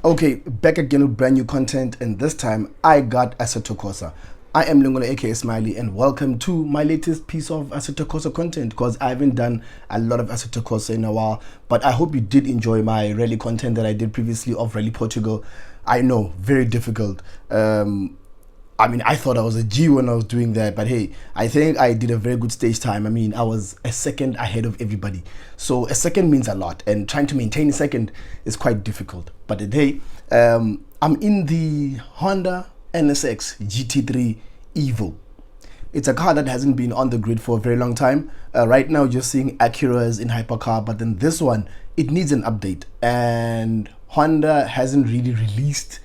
Okay, back again with brand new content, and this time I got Assetto Corsa. I am Lingola aka Smiley, and welcome to my latest piece of Assetto Corsa content because I haven't done a lot of Assetto Corsa in a while. But I hope you did enjoy my rally content that I did previously of Rally Portugal. I know, very difficult. I thought I was a G when I was doing that, but hey, I think I did a very good stage time. I was a second ahead of everybody. So a second means a lot, and trying to maintain a second is quite difficult. But today, I'm in the Honda NSX GT3 Evo. It's a car that hasn't been on the grid for a very long time. Right now, just seeing Acuras in hypercar, but then this one, it needs an update. And Honda hasn't really released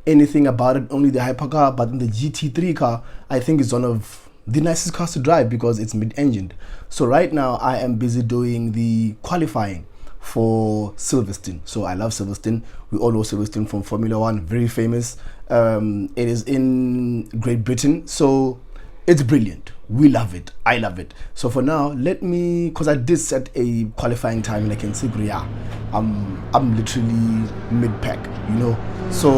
anything about it, only the hypercar. But in the GT3 car, I think it's one of the nicest cars to drive because it's mid-engined. So right now, I am busy doing the qualifying for Silverstone. So I love Silverstone. We all know Silverstone from Formula One, very famous. It is in Great Britain, so it's brilliant. We love it. I love it. So for now, let me, because I did set a qualifying time, and I can see, yeah, I'm literally mid-pack, So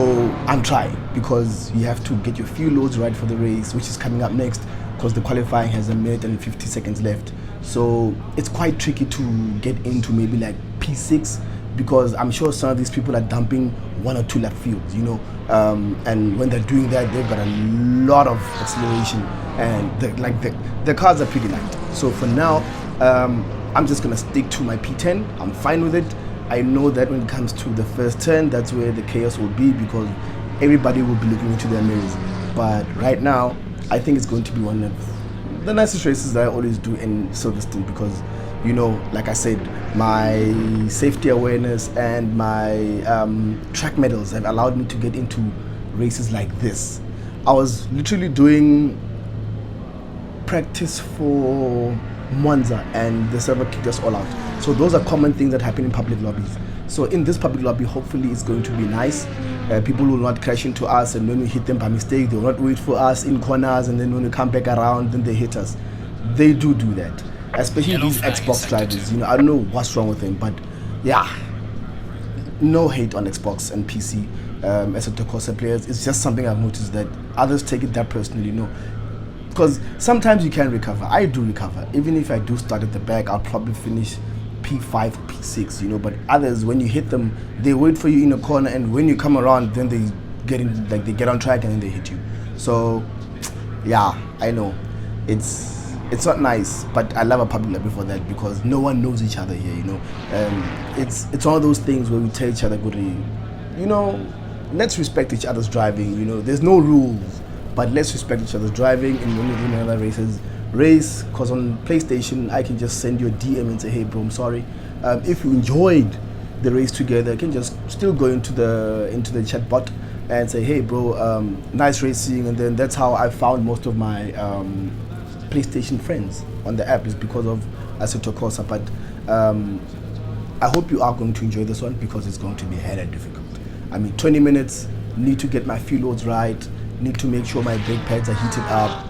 I'm trying because you have to get your fuel loads right for the race, which is coming up next, because the qualifying has a minute and 50 seconds left. So it's quite tricky to get into maybe like P6, because I'm sure some of these people are dumping 1 or 2 lap fuels, and when they're doing that, they've got a lot of acceleration, and the cars are pretty light. So for now, I'm just gonna stick to my P10. I'm fine with it. I know that when it comes to the first turn, that's where the chaos will be, because everybody will be looking into their mirrors. But right now, I think it's going to be one of the nicest races that I always do in Silverstone, because like I said, my safety awareness and my track medals have allowed me to get into races like this. I was literally doing practice for Monza, and the server kicked us all out. So those are common things that happen in public lobbies. So in this public lobby, hopefully it's going to be nice. People will not crash into us, and when we hit them by mistake, they will not wait for us in corners, and then when we come back around, then they hit us. They do that, especially these Xbox drivers. I don't know what's wrong with them, but yeah, no hate on Xbox and PC as a Corsa players. It's just something I've noticed that others take it that personally, because sometimes you can recover. I do recover. Even if I do start at the back, I'll probably finish P5 or P6, but others, when you hit them, they wait for you in a corner, and when you come around, then they get on track, and then they hit you. So yeah, I know it's not nice, but I love a public lobby for that, because no one knows each other here, it's one of those things where we tell each other, good, let's respect each other's driving. There's no rules, but let's respect each other's driving. And when we're doing another race, because on PlayStation I can just send you a DM and say, hey bro, I'm sorry. If you enjoyed the race together, I can just still go into the chat bot and say, hey bro, nice racing. And then that's how I found most of my PlayStation friends on the app, is because of Assetto Corsa. But I hope you are going to enjoy this one, because it's going to be hella difficult. 20 minutes, need to get my fuel loads right, need to make sure my brake pads are heated up,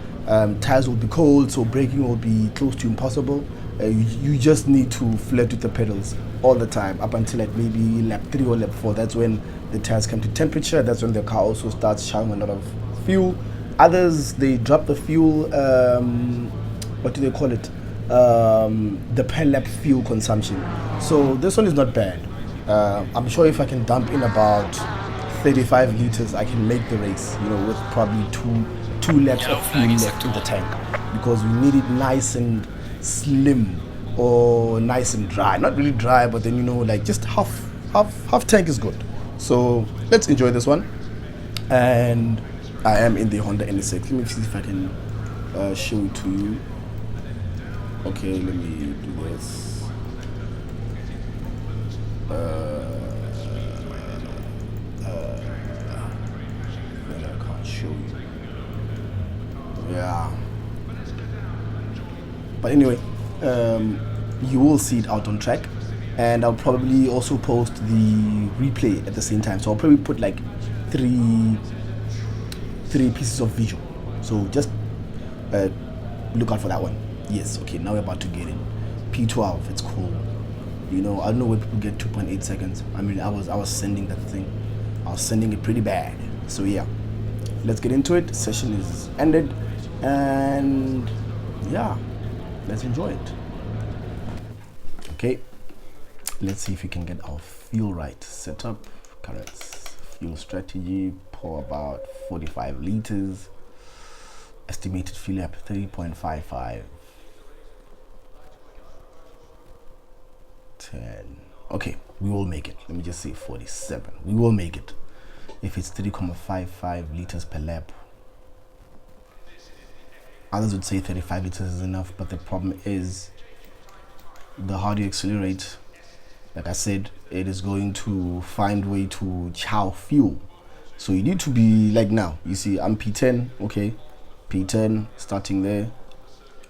tires will be cold, so braking will be close to impossible. You just need to flirt with the pedals all the time up until like maybe lap 3 or lap 4. That's when the tires come to temperature. That's when the car also starts showing a lot of fuel. Others, they drop the fuel, what do they call it, the per lap fuel consumption. So this one is not bad. I'm sure if I can dump in about 35 liters, I can make the race, with probably two laps of fuel left in the tank, because we need it nice and slim, or nice and dry. Not really dry, but then like just half tank is good. So let's enjoy this one. And I am in the Honda NSX. Let me see if I can show it to you. Okay, let me do this. I can't show you. Yeah. But anyway, you will see it out on track, and I'll probably also post the replay at the same time. So I'll probably put like three pieces of visual. So just look out for that one. Yes, okay, now we're about to get in. P12, it's cool. I don't know where people get 2.8 seconds. I was sending that thing. I was sending it pretty bad. So yeah, let's get into it. Session is ended, and yeah, let's enjoy it. Okay, let's see if we can get our fuel right. Setup, currents, fuel strategy, pour about 45 liters. Estimated fuel up 3.55. 10. Okay, we will make it. Let me just say 47. We will make it. If it's 3.55 liters per lap. Others would say 35 liters is enough, but the problem is the harder you accelerate, like I said, it is going to find way to chow fuel. So you need to be like now. You see, I'm P10, okay, P10 starting there.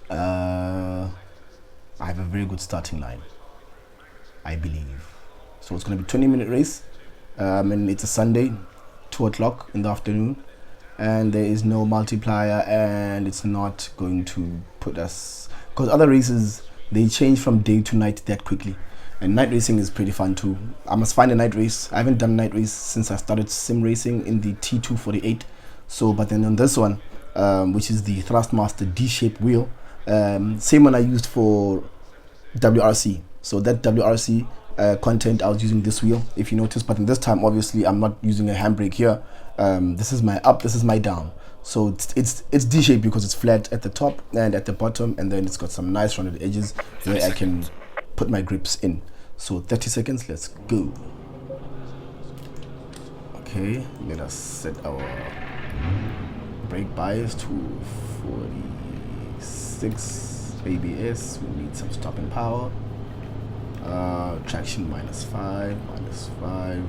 I have a very good starting line, I believe. So it's going to be 20-minute race, and it's a Sunday, 2 o'clock in the afternoon, and there is no multiplier, and it's not going to put us, because other races, they change from day to night that quickly, and night racing is pretty fun too. I must find a night race. I haven't done night race since I started sim racing in the T248. So, but then on this one, which is the Thrustmaster D-shaped wheel, same one I used for WRC. So that WRC content, I was using this wheel, if you notice. But in this time, obviously, I'm not using a handbrake here. This is my up, this is my down. So it's D-shaped because it's flat at the top and at the bottom, and then it's got some nice rounded edges where I can put my grips in. So 30 seconds, let's go. Okay, let us set our brake bias to 46 ABS. We need some stopping power. Traction -5, -5.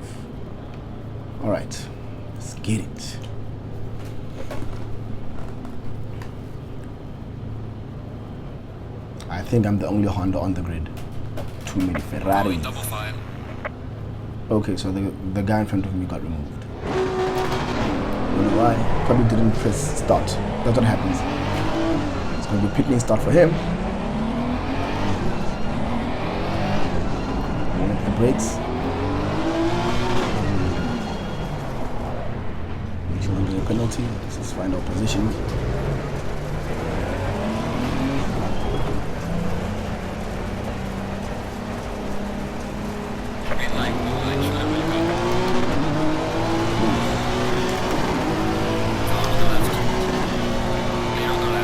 All right, let's get it. I think I'm the only Honda on the grid. Too many Ferraris. Okay, so the guy in front of me got removed. You know why? Probably didn't press start. That's what happens. It's going to be pit lane start for him. One of the brakes. Make sure there's a penalty. Let's just find our position.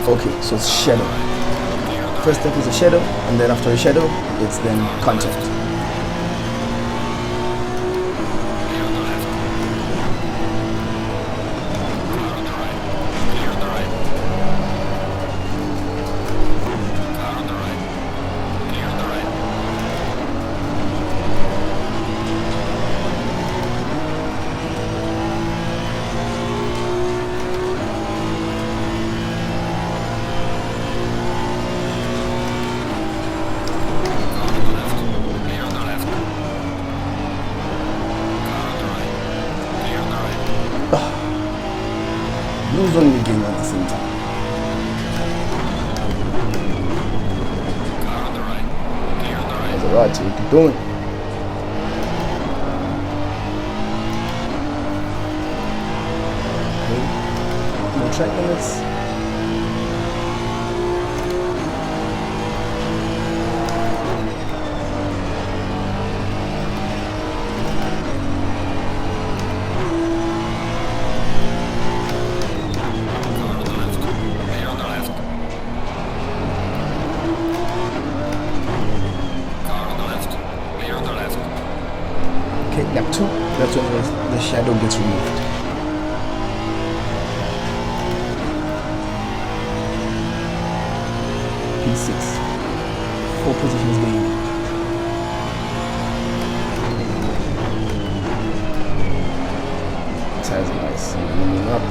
Okay, so it's shadow. First step is a shadow, and then after a shadow, it's then contact. Lose on the game at the same time. That's alright, so you keep doing. Okay. No track limits. Okay, lap 2, that's when the shadow gets removed. P6, 4 positions gained. Tires are nice, warming up.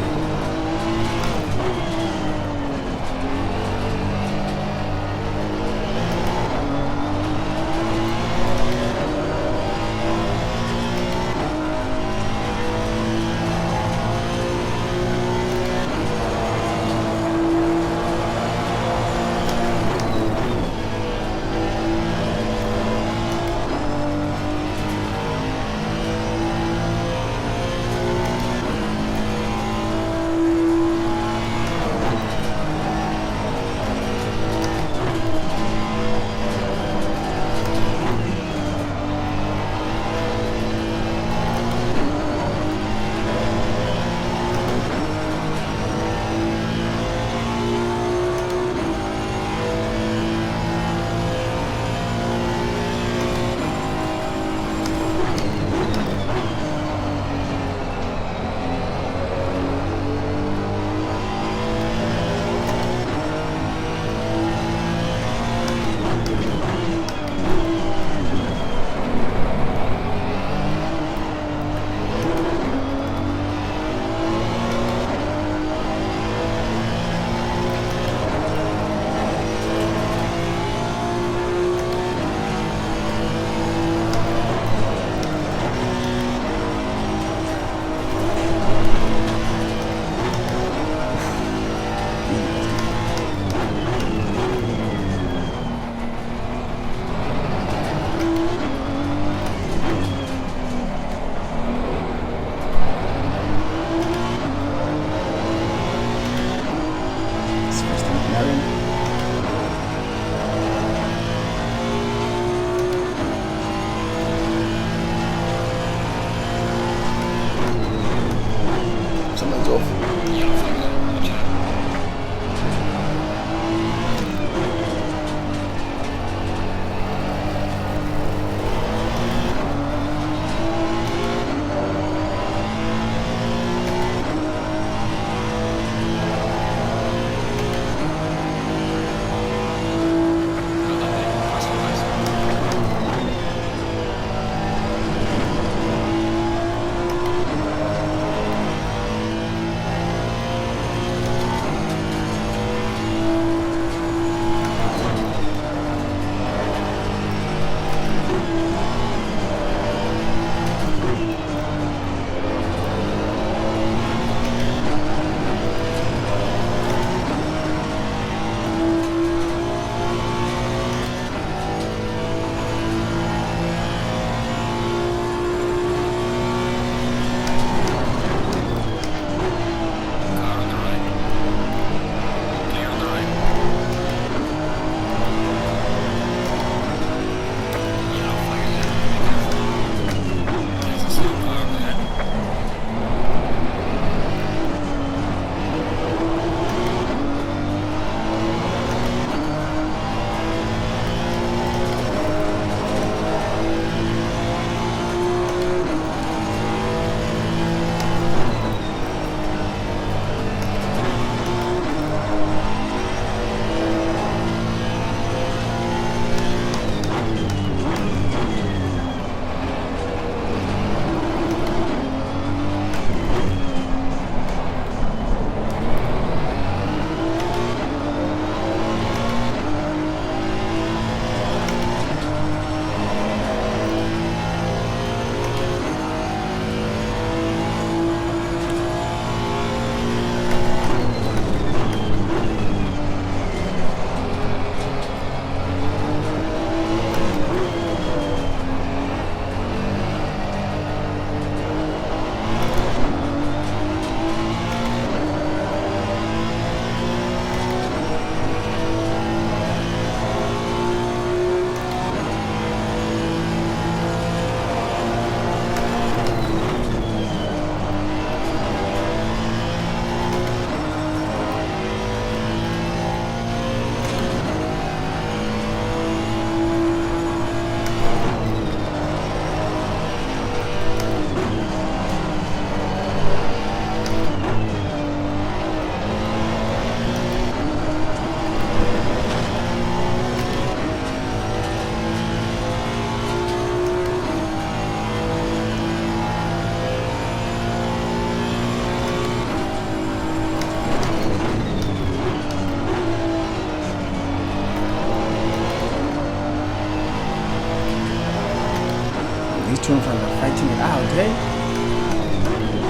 two in front are fighting it out, hey?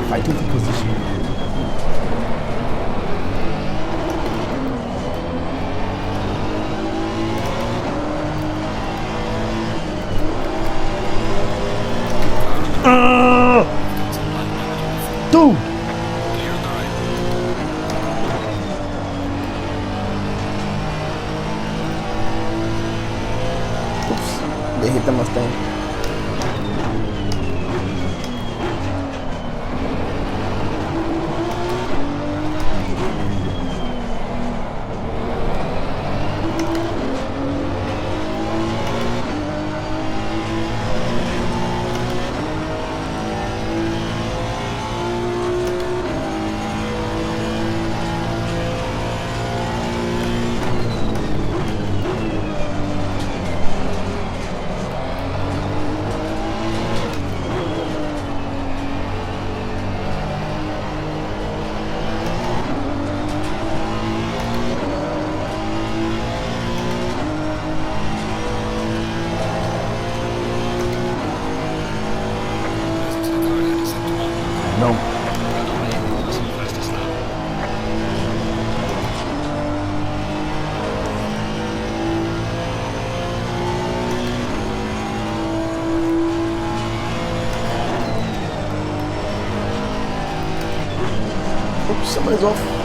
Fighting for position. Dude! Oops, they hit the Mustang. No. Oops, somebody's off.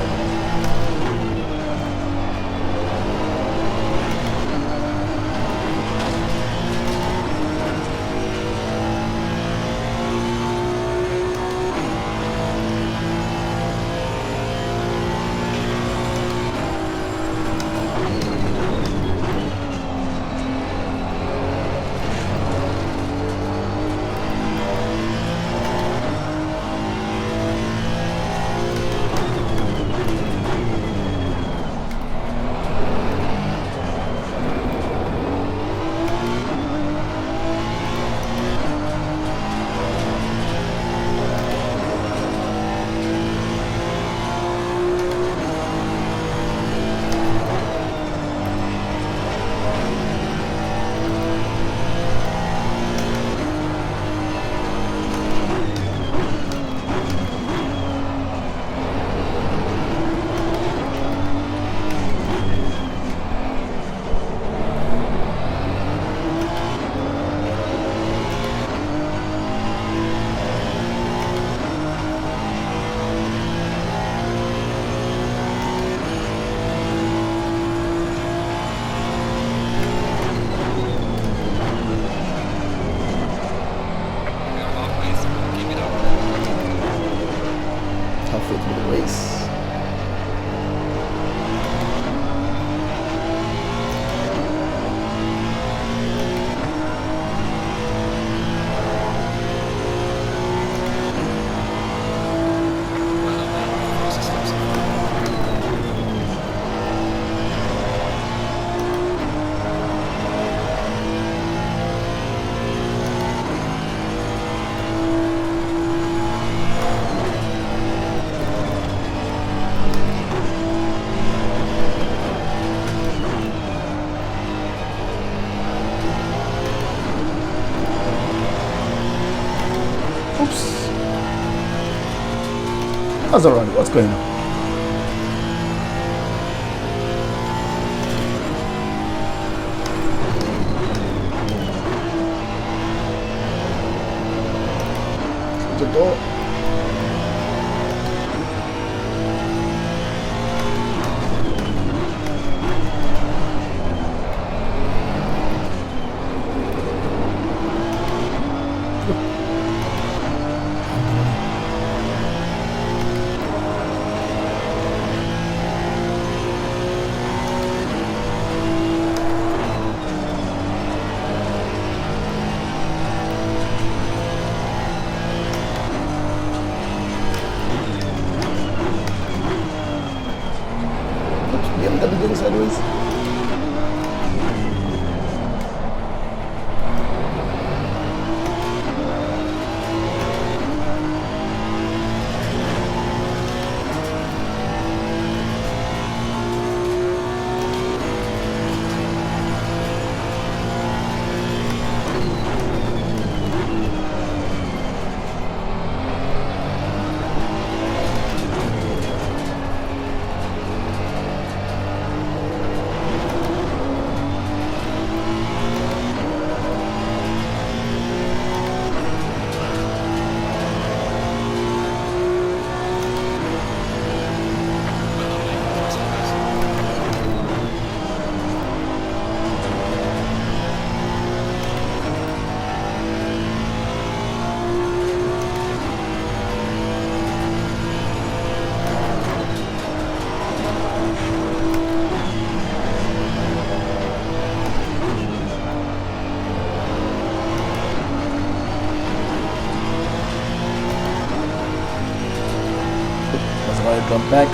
Halfway through the race. Oops. That's alright. What's going on? The door. got to drop back,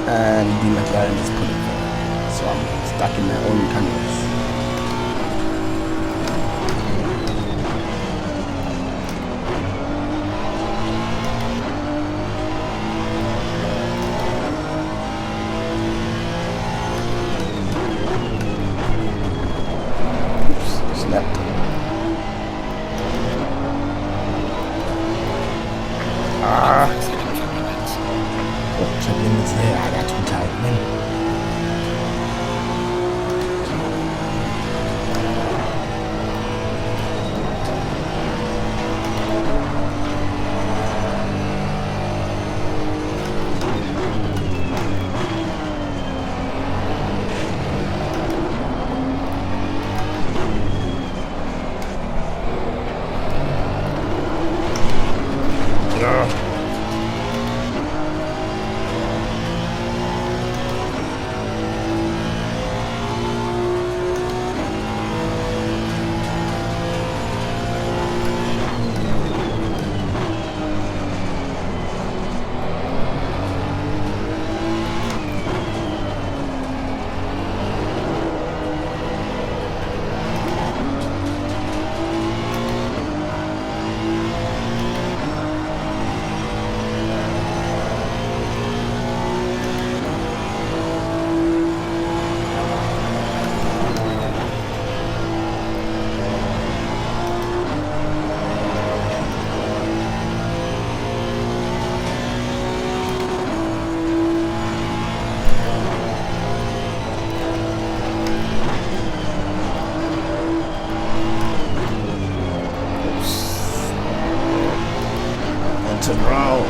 and the McLaren is pulling forward. So I'm stuck in my own canvas. Oops, snapped. Oh, track limits there. I got too tight, man. To roll.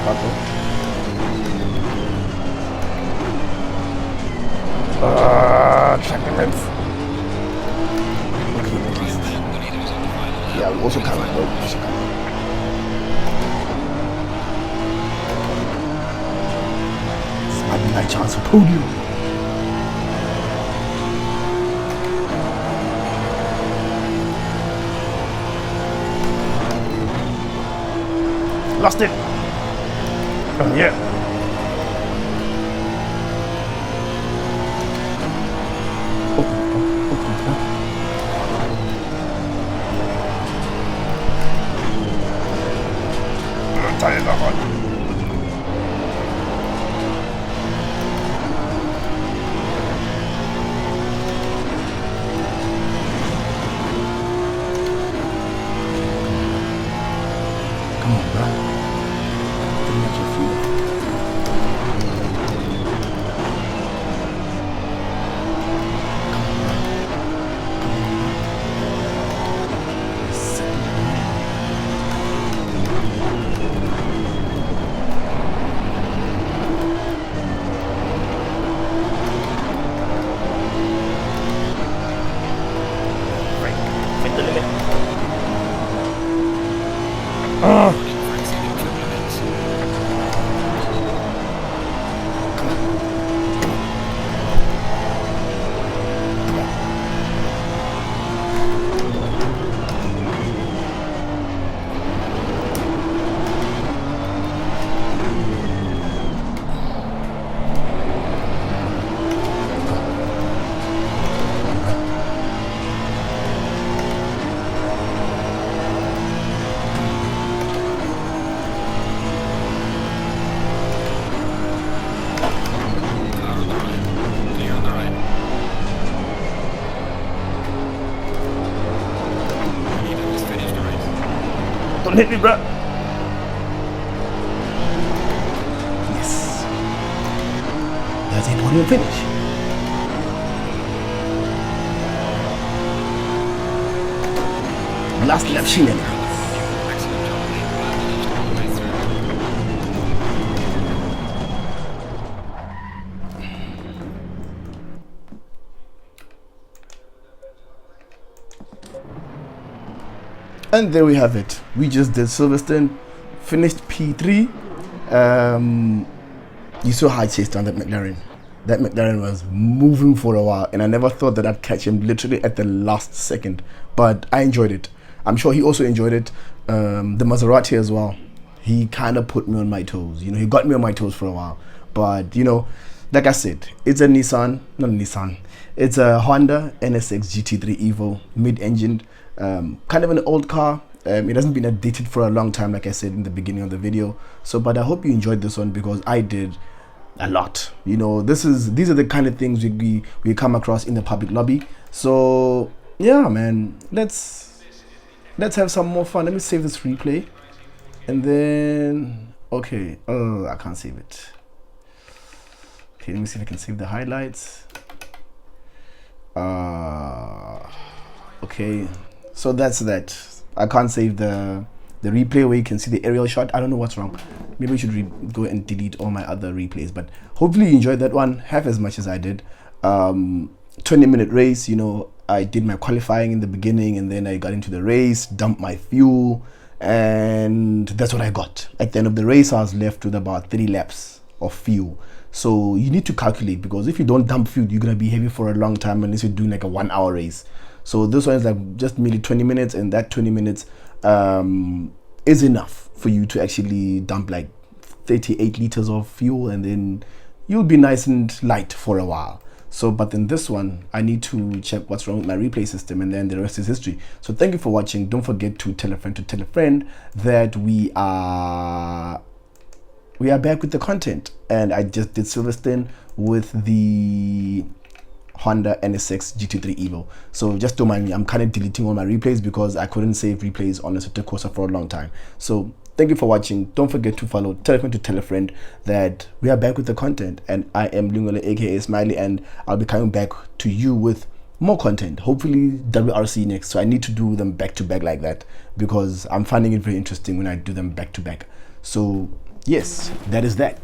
Okay. Track limits. Okay, yeah, we also coming. Also coming. This might be my chance for podium. Lost it. Oh yeah. Tired that one. Come on, bro. Didn't get your feet. Don't hit me, bro. Yes. That's a podium finish. Last lap shenanigans. And there we have it. We just did Silverstone, finished P3. You saw how I chased down that McLaren. That McLaren was moving for a while, and I never thought that I'd catch him literally at the last second. But I enjoyed it. I'm sure he also enjoyed it. The Maserati as well. He kind of put me on my toes. You know, he got me on my toes for a while. But, you know, like I said, it's a Nissan, not a Nissan. It's a Honda NSX GT3 Evo, mid-engined. Kind of an old car. It hasn't been updated for a long time, like I said in the beginning of the video. So, but I hope you enjoyed this one because I did a lot. You know, these are the kind of things we come across in the public lobby. So yeah, man, let's have some more fun. Let me save this replay, and then okay. Oh, I can't save it. Okay, let me see if I can save the highlights. Okay. So that's that. I can't save the replay where you can see the aerial shot. I don't know what's wrong. Maybe I should go and delete all my other replays. But hopefully you enjoyed that one half as much as I did. 20-minute race. You know, I did my qualifying in the beginning, and then I got into the race, dumped my fuel, and that's what I got. At the end of the race, I was left with about 3 laps of fuel. So you need to calculate, because if you don't dump fuel, you're gonna be heavy for a long time unless you're doing like a 1-hour race. So this one is like just merely 20 minutes, and that 20 minutes is enough for you to actually dump like 38 liters of fuel, and then you'll be nice and light for a while. So, but in this one, I need to check what's wrong with my replay system, and then the rest is history. So thank you for watching. Don't forget to tell a friend that we are back with the content, and I just did Silverstone with the Honda NSX GT3 Evo. So just don't mind me, I'm kind of deleting all my replays because I couldn't save replays on Assetto Corsa for a long time. So thank you for watching. Don't forget to follow, tell a friend that we are back with the content, and I am Lungole aka Smiley, and I'll be coming back to you with more content, hopefully WRC next. So I need to do them back to back like that because I'm finding it very interesting when I do them back to back. So Yes, that is that.